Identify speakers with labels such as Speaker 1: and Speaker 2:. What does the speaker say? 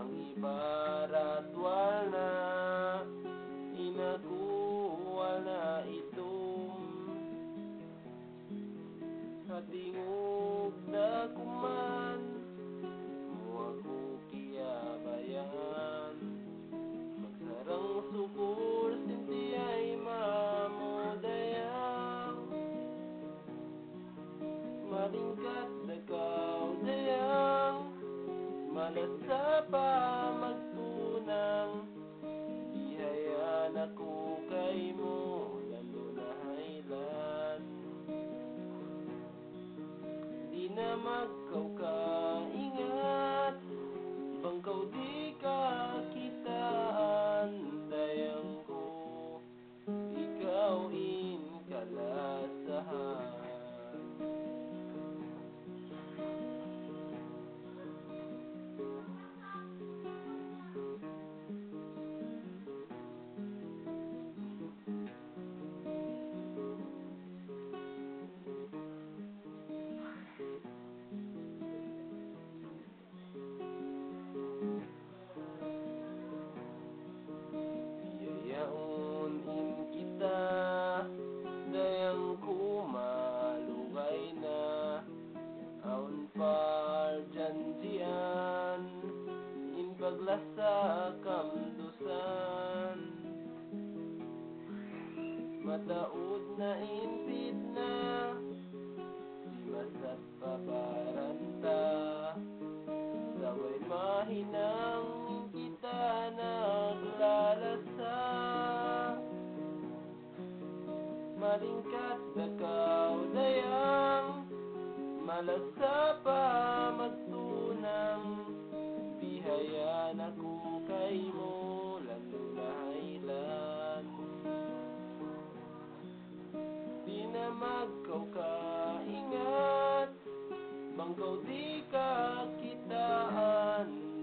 Speaker 1: ang ibaratwal na inakuwal na itom hatingog da kuman mo ako kiyabayan magsarang sukul sintiyay mamudayang malingkat dakaw dayang malasa pa magtunang bihayan ako kay mo lalo na haylan di na magkaw ka ingat bangkaw di ka kitaan dayang ko ikaw in kalasahan yaon in kita dayang kumalugay na aon par janjian in paglasa kamdusan mataod na impit na di masat pabaranta saway mahinang kita naglalasa malingkat dakaw dayang malasa pa magtunang bihayan ako kay mo lalo na haylan di na magkaw ka ingat bangkaw di ka kitaan